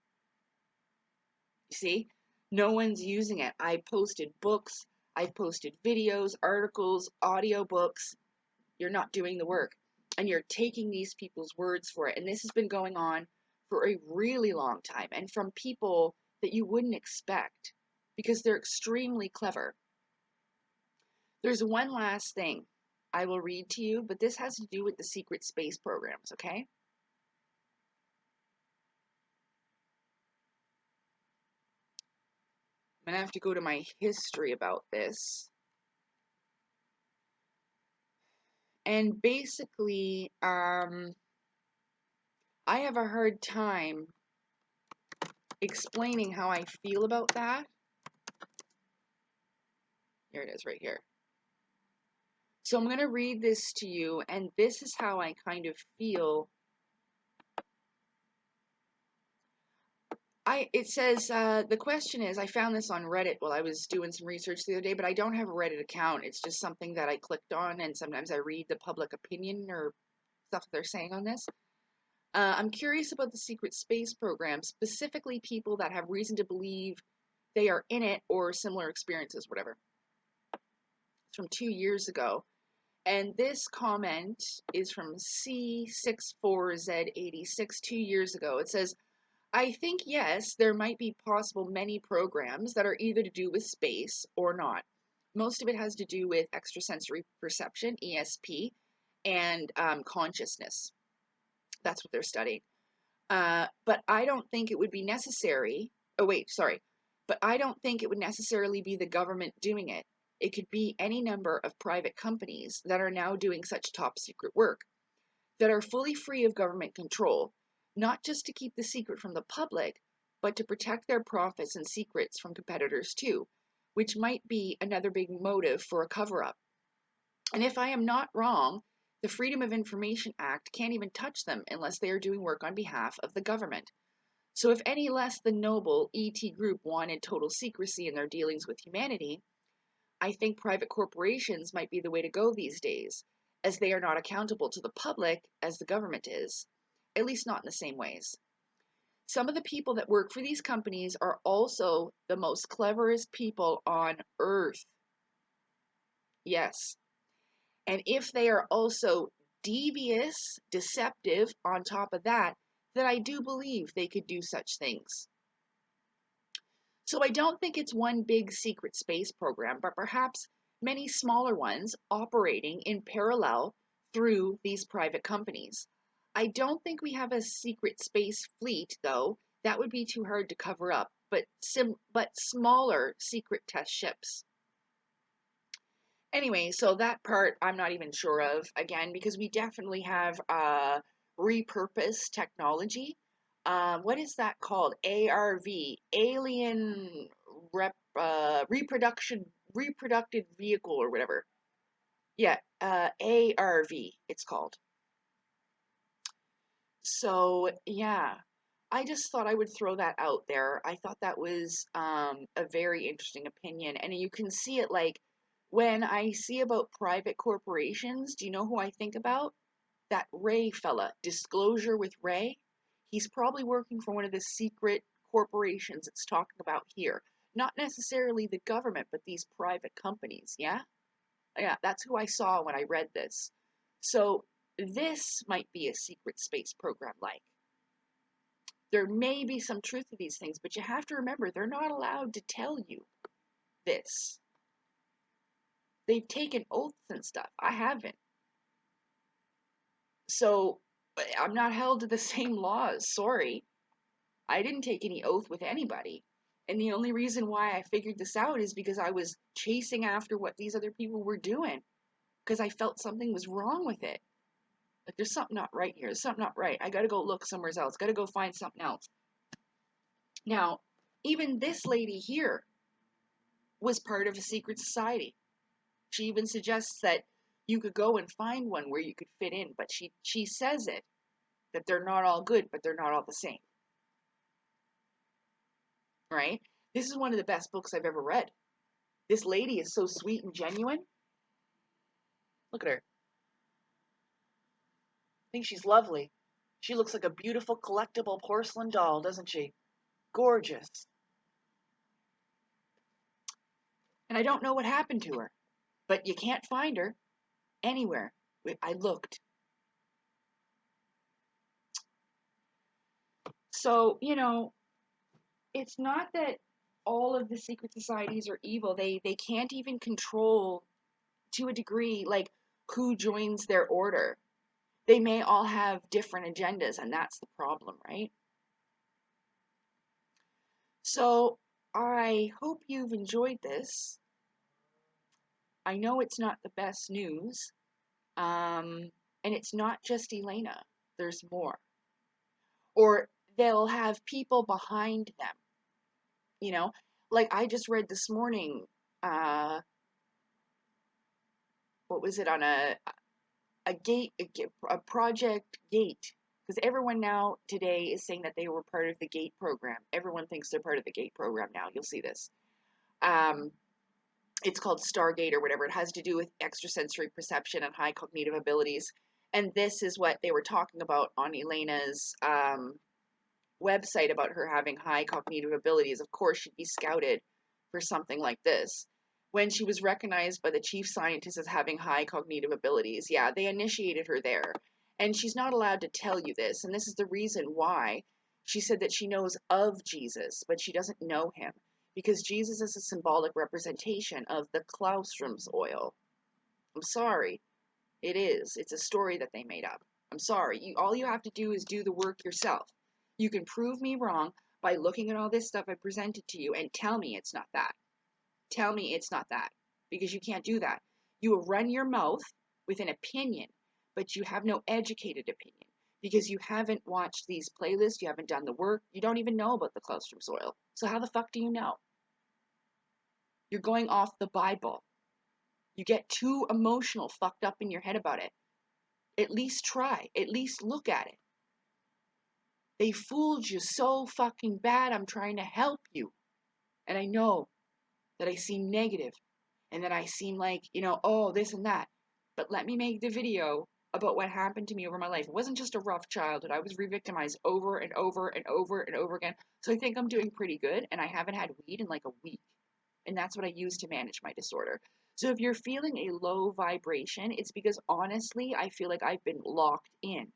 You see? No one's using it. I posted books. I've posted videos, articles, audiobooks. You're not doing the work. And you're taking these people's words for it. And this has been going on for a really long time. And from people that you wouldn't expect, because they're extremely clever. There's one last thing I will read to you, but this has to do with the secret space programs, okay? I'm going to have to go to my history about this. And basically, I have a hard time explaining how I feel about that. Here it is right here. So I'm going to read this to you, and this is how I kind of feel. It says, the question is, I found this on Reddit while I was doing some research the other day, but I don't have a Reddit account. It's just something that I clicked on, and sometimes I read the public opinion or stuff they're saying on this. I'm curious about the secret space program, specifically people that have reason to believe they are in it or similar experiences, whatever. It's from 2 years ago. And this comment is from C64Z86 2 years ago. It says, I think, yes, there might be possible many programs that are either to do with space or not. Most of it has to do with extrasensory perception, ESP, and consciousness. That's what they're studying. But I don't think it would be necessary. Oh, wait, sorry. But I don't think it would necessarily be the government doing it. It could be any number of private companies that are now doing such top secret work, that are fully free of government control, not just to keep the secret from the public, but to protect their profits and secrets from competitors too, which might be another big motive for a cover-up. And if I am not wrong, the Freedom of Information Act can't even touch them unless they are doing work on behalf of the government. So if any less than noble ET group wanted total secrecy in their dealings with humanity, I think private corporations might be the way to go these days, as they are not accountable to the public as the government is, at least not in the same ways. Some of the people that work for these companies are also the most cleverest people on earth. Yes. And if they are also devious, deceptive on top of that, then I do believe they could do such things. So I don't think it's one big secret space program, but perhaps many smaller ones operating in parallel through these private companies. I don't think we have a secret space fleet, though. That would be too hard to cover up, but smaller secret test ships. Anyway, so that part I'm not even sure of, again, because we definitely have repurposed technology. What is that called? ARV, Alien Reproductive Vehicle or whatever. Yeah, ARV, it's called. So, yeah, I just thought I would throw that out there. I thought that was a very interesting opinion. And you can see it like when I see about private corporations, do you know who I think about? That Ray fella, Disclosure with Ray. He's probably working for one of the secret corporations it's talking about here. Not necessarily the government, but these private companies, yeah? Yeah, that's who I saw when I read this. So this might be a secret space program like. There may be some truth to these things, but you have to remember they're not allowed to tell you this. They've taken oaths and stuff. I haven't. So I'm not held to the same laws. Sorry. I didn't take any oath with anybody. And the only reason why I figured this out is because I was chasing after what these other people were doing. Because I felt something was wrong with it. Like, there's something not right here. There's something not right. I gotta go look somewhere else. Gotta go find something else. Now, even this lady here was part of a secret society. She even suggests that you could go and find one where you could fit in, but she says it, that they're not all good, but they're not all the same. Right? This is one of the best books I've ever read. This lady is so sweet and genuine. Look at her. I think she's lovely. She looks like a beautiful collectible porcelain doll, doesn't she? Gorgeous. And I don't know what happened to her, but you can't find her anywhere. I looked. So, it's not that all of the secret societies are evil. They can't even control, to a degree, like, who joins their order. They may all have different agendas, and that's the problem, right? So I hope you've enjoyed this. I know it's not the best news, and it's not just Elena. There's more. Or they'll have people behind them, you know? Like I just read this morning, uh, what was it, on a project gate, because everyone now today is saying that they were part of the gate program. Everyone thinks they're part of the gate program now. You'll see this. Um, it's called Stargate or whatever. It has to do with extrasensory perception and high cognitive abilities. And this is what they were talking about on Elena's website about her having high cognitive abilities. Of course, she'd be scouted for something like this. When she was recognized by the chief scientist as having high cognitive abilities, yeah, they initiated her there. And she's not allowed to tell you this. And this is the reason why she said that she knows of Jesus, but she doesn't know him. Because Jesus is a symbolic representation of the Claustrum's oil. I'm sorry. It is. It's a story that they made up. I'm sorry. All you have to do is do the work yourself. You can prove me wrong by looking at all this stuff I presented to you and tell me it's not that. Tell me it's not that. Because you can't do that. You will run your mouth with an opinion, but you have no educated opinion. Because you haven't watched these playlists, you haven't done the work, you don't even know about the Claustrum's oil. So how the fuck do you know? You're going off the Bible. You get too emotional, fucked up in your head about it. At least try. At least look at it. They fooled you so fucking bad. I'm trying to help you. And I know that I seem negative and that I seem like, oh, this and that. But let me make the video about what happened to me over my life. It wasn't just a rough childhood. I was re-victimized over and over and over and over again. So I think I'm doing pretty good. And I haven't had weed in like a week. And that's what I use to manage my disorder. So if you're feeling a low vibration, it's because honestly, I feel like I've been locked in.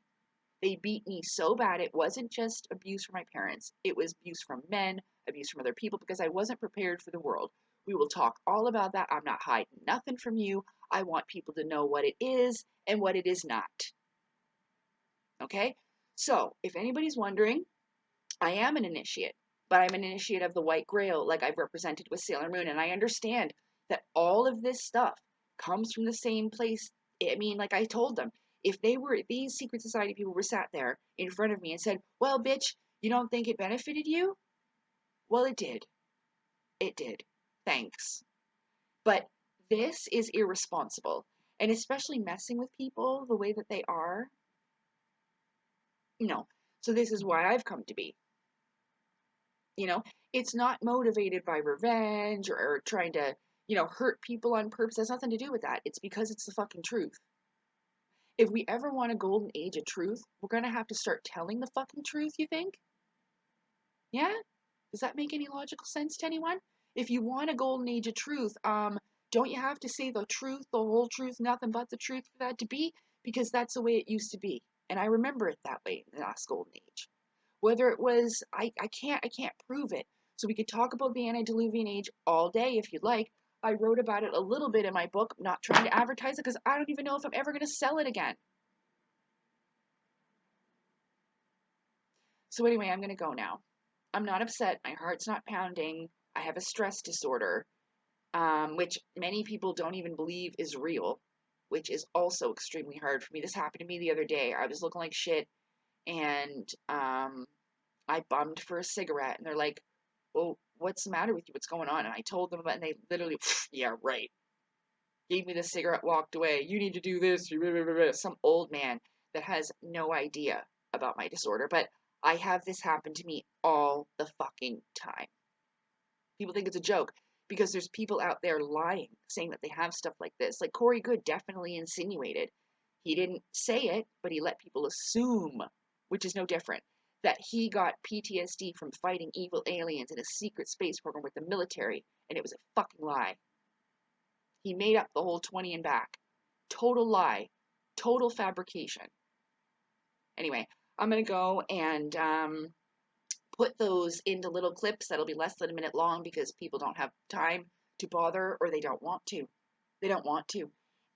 They beat me so bad. It wasn't just abuse from my parents. It was abuse from men, abuse from other people, because I wasn't prepared for the world. We will talk all about that. I'm not hiding nothing from you. I want people to know what it is and what it is not. Okay? So, if anybody's wondering, I am an initiate, but I'm an initiate of the White Grail, like I've represented with Sailor Moon, and I understand that all of this stuff comes from the same place. I mean, like I told them, if these secret society people were sat there in front of me and said, well, bitch, you don't think it benefited you? Well, it did. It did. Thanks. But this is irresponsible. And especially messing with people the way that they are. No. So this is why I've come to be. It's not motivated by revenge or trying to, hurt people on purpose. It has nothing to do with that. It's because it's the fucking truth. If we ever want a golden age of truth, we're going to have to start telling the fucking truth, you think? Yeah? Does that make any logical sense to anyone? If you want a golden age of truth, don't you have to say the truth, the whole truth, nothing but the truth for that to be? Because that's the way it used to be. And I remember it that way in the last golden age. Whether it was, I can't prove it. So we could talk about the antediluvian age all day if you'd like. I wrote about it a little bit in my book. I'm not trying to advertise it because I don't even know if I'm ever going to sell it again. So anyway, I'm going to go now. I'm not upset. My heart's not pounding. I have a stress disorder, which many people don't even believe is real, which is also extremely hard for me. This happened to me the other day. I was looking like shit, and I bummed for a cigarette, and they're like, well, what's the matter with you? What's going on? And I told them about it, and they literally, yeah, right. Gave me the cigarette, walked away. You need to do this. Some old man that has no idea about my disorder. But I have this happen to me all the fucking time. People think it's a joke because there's people out there lying, saying that they have stuff like this. Like Corey Good definitely insinuated. He didn't say it, but he let people assume, which is no different, that he got PTSD from fighting evil aliens in a secret space program with the military, and it was a fucking lie. He made up the whole 20 and back. Total lie. Total fabrication. Anyway, I'm going to go and put those into little clips that'll be less than a minute long because people don't have time to bother or they don't want to. They don't want to.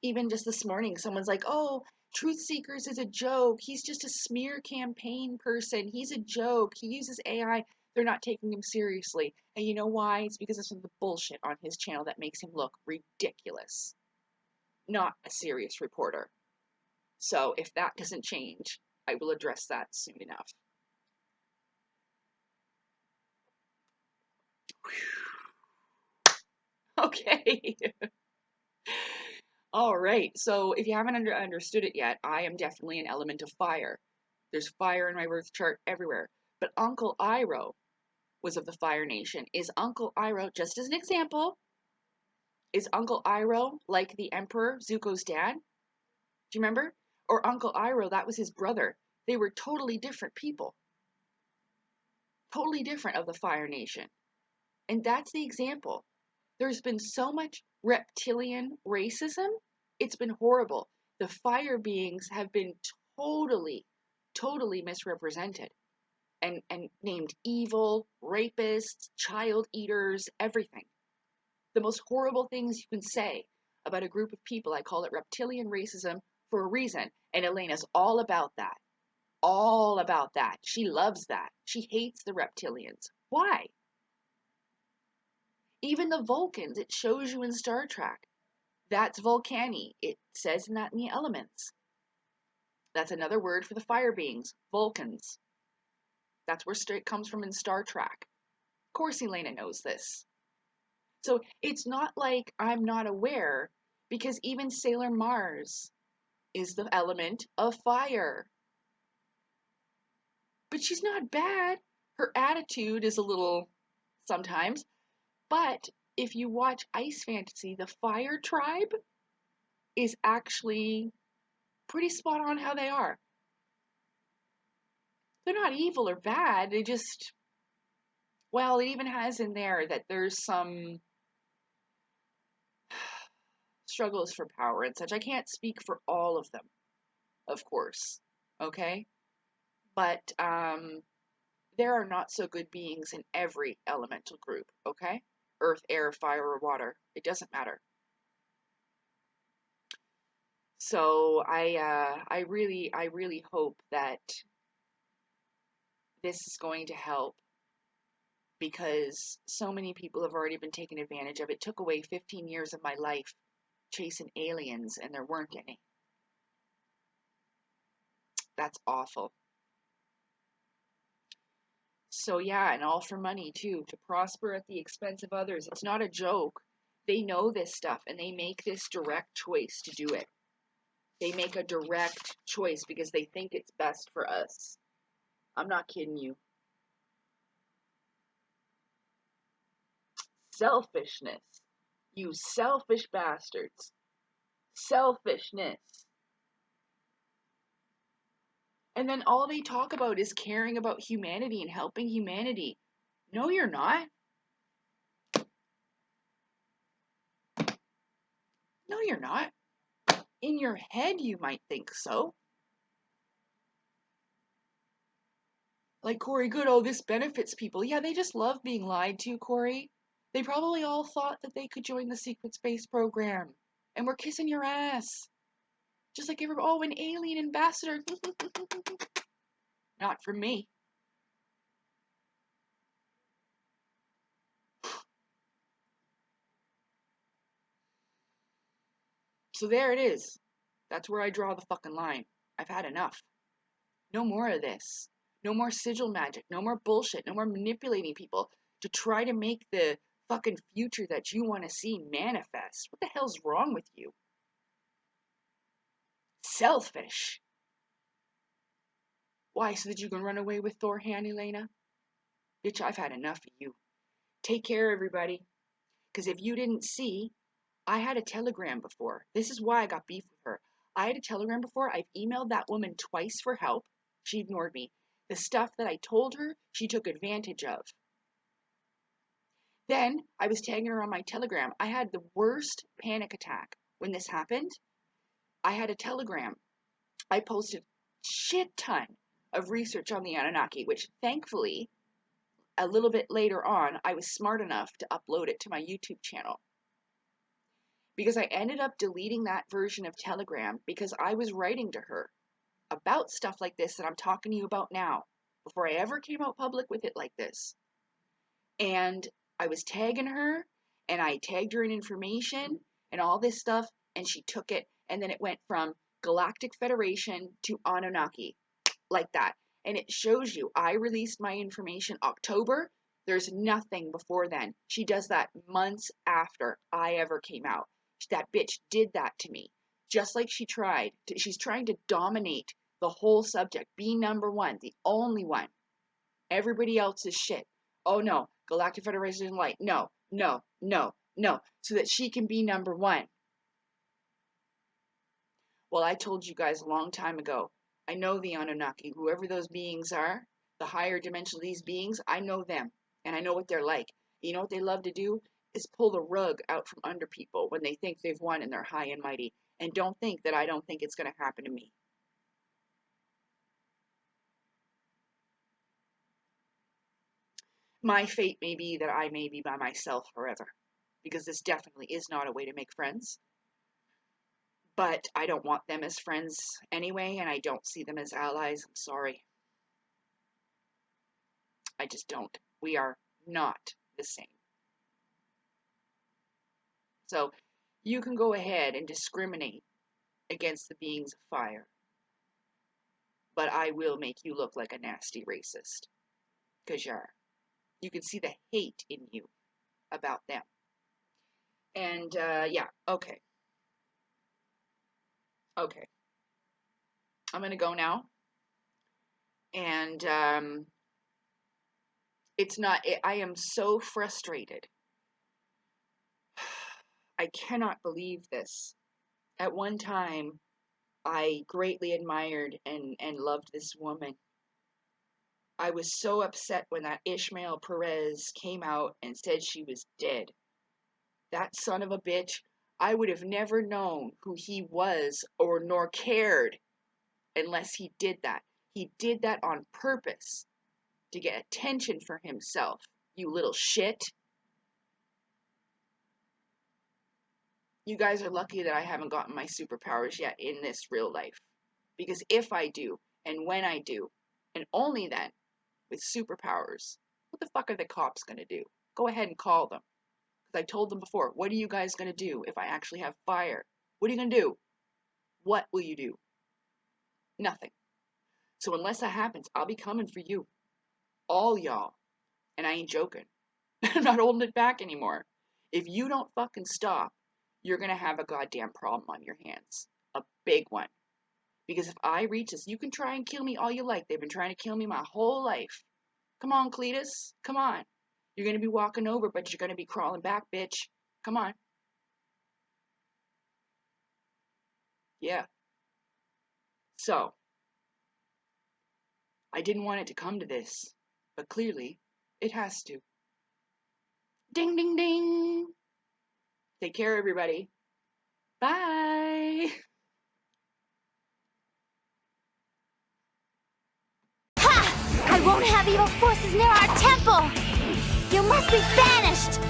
Even just this morning, someone's like, oh, Truth Seekers is a joke. He's just a smear campaign person. He's a joke. He uses AI. They're not taking him seriously. And you know why? It's because of some of the bullshit on his channel that makes him look ridiculous. Not a serious reporter. So if that doesn't change, I will address that soon enough. Okay. All right. So if you haven't understood it yet, I am definitely an element of fire. There's fire in my birth chart everywhere. But Uncle Iroh was of the Fire Nation. Is Uncle Iroh, just as an example, is Uncle Iroh like the Emperor, Zuko's dad? Do you remember? Or Uncle Iroh, that was his brother. They were totally different people. Totally different of the Fire Nation. And that's the example. There's been so much reptilian racism. It's been horrible. The fire beings have been totally misrepresented and named evil, rapists, child eaters, everything. The most horrible things you can say about a group of people, I call it reptilian racism for a reason. And Elena's all about that. All about that. She loves that. She hates the reptilians. Why? Even the Vulcans, it shows you in Star Trek. That's Vulcani. It says that in the elements. That's another word for the fire beings, Vulcans. That's where it comes from in Star Trek. Of course Elena knows this. So it's not like I'm not aware, because even Sailor Mars is the element of fire. But she's not bad. Her attitude is a little sometimes. But if you watch Ice Fantasy, the fire tribe is actually pretty spot on how they are. They're not evil or bad. They just, well, it even has in there that there's some struggles for power and such. I can't speak for all of them, of course, okay? But there are not so good beings in every elemental group, okay? Earth, air, fire, or water. It doesn't matter. So I really hope that this is going to help, because so many people have already been taken advantage of. It took away 15 years of my life chasing aliens, and there weren't any. That's awful. So yeah, and all for money too, to prosper at the expense of others. It's not a joke. They know this stuff, and they make this direct choice to do it. They make a direct choice because they think it's best for us. I'm not kidding you. Selfishness. You selfish bastards. Selfishness. And then all they talk about is caring about humanity and helping humanity. No, you're not. No, you're not. In your head, you might think so. Like Corey Good, oh, this benefits people. Yeah, they just love being lied to, Corey. They probably all thought that they could join the secret space program. And we're kissing your ass. Just like everybody, oh, an alien ambassador. Not for me. So there it is. That's where I draw the fucking line. I've had enough. No more of this. No more sigil magic. No more bullshit. No more manipulating people to try to make the fucking future that you want to see manifest. What the hell's wrong with you? Selfish. Why, so that you can run away with Thorhan, Elena? Bitch, I've had enough of you. Take care, everybody. Because if you didn't see, I had a telegram before. This is why I got beef with her. I had a telegram before. I've emailed that woman twice for help. She ignored me. The stuff that I told her, she took advantage of. Then I was tagging her on my Telegram. I had the worst panic attack when this happened. I had a Telegram. I posted shit ton of research on the Anunnaki, which thankfully, a little bit later on, I was smart enough to upload it to my YouTube channel. Because I ended up deleting that version of Telegram because I was writing to her about stuff like this that I'm talking to you about now, before I ever came out public with it like this. And I was tagging her, and I tagged her in information and all this stuff, and she took it, and then it went from Galactic Federation to Anunnaki, like that. And it shows you, I released my information October. There's nothing before then. She does that months after I ever came out. That bitch did that to me. Just like she's trying to dominate the whole subject. Be number one, the only one. Everybody else is shit. Oh no, Galactic Federation is light. No, no, no, no. So that she can be number one. Well, I told you guys a long time ago, I know the Anunnaki, whoever those beings are, the higher dimension of these beings, I know them, and I know what they're like. You know what they love to do? Is pull the rug out from under people when they think they've won and they're high and mighty. And don't think that I don't think it's going to happen to me. My fate may be that I may be by myself forever, because this definitely is not a way to make friends. But I don't want them as friends anyway, and I don't see them as allies. I'm sorry. I just don't. We are not the same. So you can go ahead and discriminate against the beings of fire, but I will make you look like a nasty racist, because you are. You can see the hate in you about them. And yeah, okay. Okay. I'm going to go now. And I am so frustrated. I cannot believe this. At one time, I greatly admired and loved this woman. I was so upset when that Ishmael Perez came out and said she was dead. That son of a bitch, I would have never known who he was or nor cared unless he did that. He did that on purpose to get attention for himself, you little shit. You guys are lucky that I haven't gotten my superpowers yet in this real life. Because if I do, and when I do, and only then, with superpowers, what the fuck are the cops going to do? Go ahead and call them. Because I told them before, what are you guys going to do if I actually have fire? What are you going to do? What will you do? Nothing. So unless that happens, I'll be coming for you. All y'all. And I ain't joking. I'm not holding it back anymore. If you don't fucking stop, you're going to have a goddamn problem on your hands. A big one. Because if I reach this, you can try and kill me all you like. They've been trying to kill me my whole life. Come on, Cletus. Come on. You're going to be walking over, but you're going to be crawling back, bitch. Come on. Yeah. So, I didn't want it to come to this, but clearly, it has to. Ding, ding, ding. Take care, everybody. Bye. Ha! I won't have evil forces near our temple! You must be banished!